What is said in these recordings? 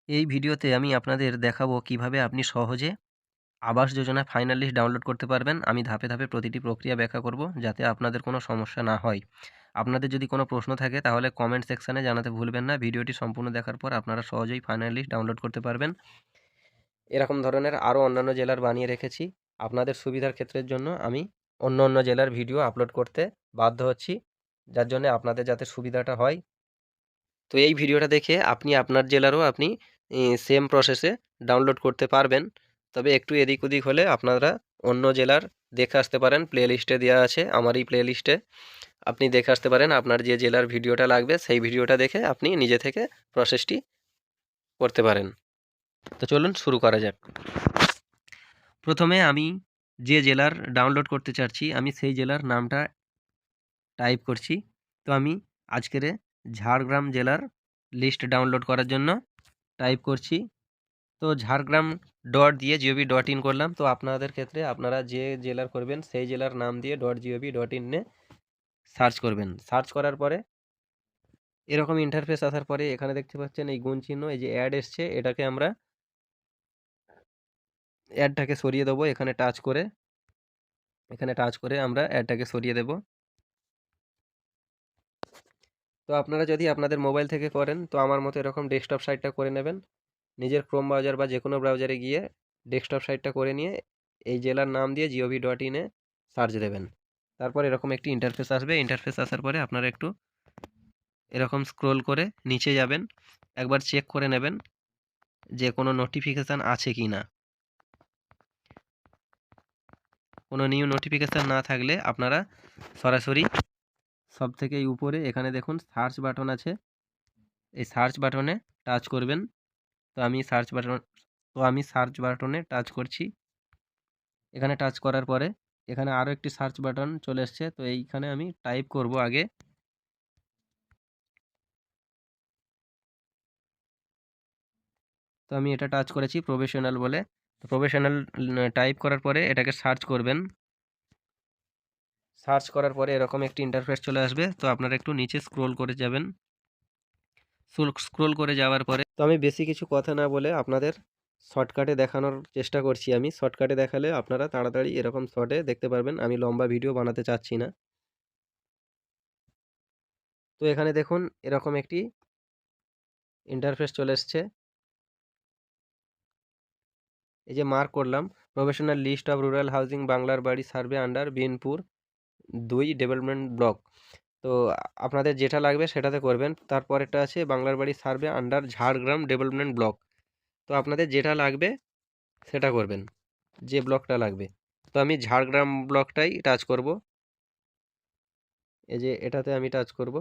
এই ভিডিওতে আমি আপনাদের দেখাবো কিভাবে আপনি সহজে Awas Yojana final list download করতে পারবেন। আমি ধাপে ধাপে প্রতিটি প্রক্রিয়া ব্যাখ্যা করব যাতে আপনাদের কোনো সমস্যা না হয়। আপনাদের যদি কোনো প্রশ্ন থাকে তাহলে কমেন্ট সেকশানে জানাতে ভুলবেন না। ভিডিওটি সম্পূর্ণ দেখার পর আপনারা সহজেই ফাইনাল লিস্ট ডাউনলোড করতে পারবেন। এরকম ধরনের আরও অন্যান্য জেলার বানিয়ে রেখেছি। আপনাদের সুবিধার ক্ষেত্রের জন্য আমি অন্য অন্য জেলার ভিডিও আপলোড করতে বাধ্য হচ্ছি, যার জন্য আপনাদের যাতে সুবিধাটা হয়। তো এই ভিডিওটা দেখে আপনি আপনার জেলারও আপনি সেম প্রসেসে ডাউনলোড করতে পারবেন। তবে একটু এদিক ওদিক হলে আপনারা অন্য জেলার দেখে আসতে পারেন। প্লে লিস্টে দেওয়া আছে, আমার এই প্লে লিস্টে আপনি দেখে আসতে পারেন। আপনার যে জেলার ভিডিওটা লাগবে সেই ভিডিওটা দেখে আপনি নিজে থেকে প্রসেসটি করতে পারেন। তো চলুন শুরু করা যাক। প্রথমে আমি যে জেলার ডাউনলোড করতে চাচ্ছি আমি সেই জেলার নামটা টাইপ করছি। তো আমি আজকের ঝাড়গ্রাম জেলার লিস্ট ডাউনলোড করার জন্য টাইপ করছি। তো ঝাড়গ্রাম .gov.in করলাম। তো আপনাদের ক্ষেত্রে আপনারা যে জেলার করবেন সেই জেলার নাম দিয়ে .gov.in এ সার্চ করবেন। সার্চ করার পরে এরকম ইন্টারফেস আসার পরে এখানে দেখতে পাচ্ছেন এই গুণ চিহ্ন, এই যে অ্যাড এসছে, এটাকে আমরা অ্যাডটাকে সরিয়ে দেবো। এখানে টাচ করে আমরা অ্যাডটাকে সরিয়ে দেব। তো আপনারা যদি আপনাদের মোবাইল থেকে করেন তো আমার মতো এরকম ডেস্কটপ সাইটটা করে নেবেন। নিজের ক্রোম ব্রাউজার বা যে কোনো ব্রাউজারে গিয়ে ডেস্কটপ সাইটটা করে নিয়ে এই জেলার নাম দিয়ে gov.in এ সার্চ দেবেন। তারপর এরকম একটি ইন্টারফেস আসবে। ইন্টারফেস আসার পরে আপনারা একটু এরকম স্ক্রোল করে নিচে যাবেন। একবার চেক করে নেবেন যে কোনো নোটিফিকেশান আছে কি না। কোনো নিউ নোটিফিকেশান না থাকলে আপনারা সরাসরি সবথেকে উপরে এখানে দেখুন সার্চ বাটন আছে, এই সার্চ বাটনে টাচ করবেন। তো আমি সার্চ বাটনে টাচ করছি। এখানে টাচ করার পরে এখানে আরও একটি সার্চ বাটন চলে এসছে। তো এইখানে আমি টাইপ করব আগে। তো আমি এটা টাচ করেছি প্রফেশনাল বলে। তো প্রফেশনাল টাইপ করার পরে এটাকে সার্চ করবেন। সার্চ করার পরে এরকম একটি ইন্টারফেস চলে আসবে। তো আপনারা একটু নিচে স্ক্রোল করে যাবেন। স্ক্রোল করে যাওয়ার পরে তো আমি বেশি কিছু কথা না বলে আপনাদের শর্টকাটে দেখানোর চেষ্টা করছি। আমি শর্টকাটে দেখালে আপনারা তাড়াতাড়ি এরকম শর্টে দেখতে পারবেন। আমি লম্বা ভিডিও বানাতে চাচ্ছি না। তো এখানে দেখুন এরকম একটি ইন্টারফেস চলে এসছে। এই যে মার্ক করলাম professional list of rural housing বাংলার বাড়ি survey under Binpur 2 development block. তো আপনাদের যেটা লাগবে সেটাতে করবেন। তারপরেরটা আছে বাংলার বাড়ি survey under Jhargram development block. তো আপনাদের যেটা লাগবে সেটা করবেন, যে ব্লকটা লাগবে। তো আমি ঝাড়গ্রাম ব্লকটাই টাচ করব। এই যে এটাতে আমি টাচ করব।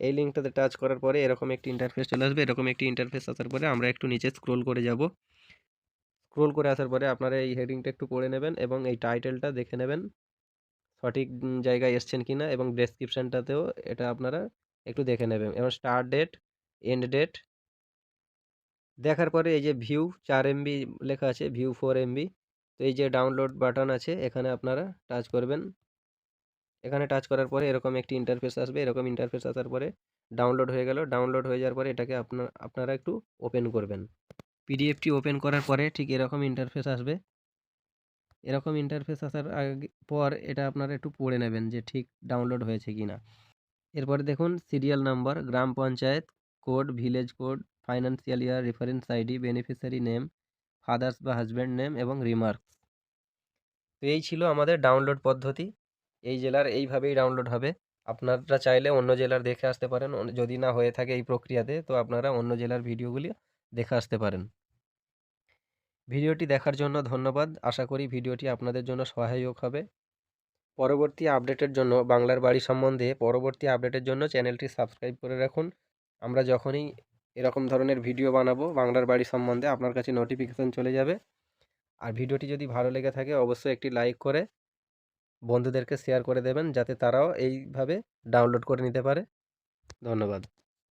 এই লিঙ্কটাতে টাচ করার পরে এরকম একটি ইন্টারফেস চলে আসবে। এরকম একটি ইন্টারফেস আসার পরে আমরা একটু নিচে স্ক্রোল করে যাব। স্ক্রোল করে আসার পরে আপনারা এই হেডিংটা একটু পড়ে নেবেন এবং এই টাইটেলটা দেখে নেবেন সঠিক জায়গায় এসছেন কিনা, এবং ডেসক্রিপশানটাতেও এটা আপনারা একটু দেখে নেবেন। এবং স্টার্ট ডেট, এন্ড ডেট দেখার পরে এই যে ভিউ 4 MB লেখা আছে, ভিউ 4 MB। তো এই যে ডাউনলোড বাটন আছে এখানে আপনারা টাচ করবেন। এখানে টাচ করার পরে এরকম একটি ইন্টারফেস আসবে। এরকম ইন্টারফেস আসার পরে ডাউনলোড হয়ে গেল। ডাউনলোড হয়ে যাওয়ার পরে এটাকে আপনারা একটু ওপেন করবেন। পিডিএফটি ওপেন করার পরে ঠিক এরকম ইন্টারফেস আসবে। এরকম ইন্টারফেস আসার পর এটা আপনারা একটু পড়ে নেবেন যে ঠিক ডাউনলোড হয়েছে কিনা। এরপরে দেখুন সিরিয়াল নাম্বার, গ্রাম panchayat code, village code, financial year, reference ID, beneficiary name, father's বা হাজব্যান্ড নেম এবং রিমার্কস। তো এই ছিল আমাদের ডাউনলোড পদ্ধতি। এই জেলার এইভাবেই ডাউনলোড হবে। আপনারা চাইলে অন্য জেলার দেখে আসতে পারেন। যদি না হয়ে থাকে এই প্রক্রিয়াতে তো আপনারা অন্য জেলার ভিডিওগুলি দেখে আসতে পারেন। ভিডিওটি দেখার জন্য ধন্যবাদ। আশা করি ভিডিওটি আপনাদের জন্য সহায়ক হবে। পরবর্তী আপডেটের জন্য বাংলার বাড়ি সম্বন্ধে পরবর্তী আপডেটের জন্য চ্যানেলটি সাবস্ক্রাইব করে রাখুন। আমরা যখনই এরকম ধরনের ভিডিও বানাবো বাংলার বাড়ি সম্বন্ধে আপনার কাছে নোটিফিকেশান চলে যাবে। আর ভিডিওটি যদি ভালো লেগে থাকে অবশ্যই একটি লাইক করে বন্ধুদেরকে শেয়ার করে দেবেন যাতে তারাও এইভাবে ডাউনলোড করে নিতে পারে। ধন্যবাদ।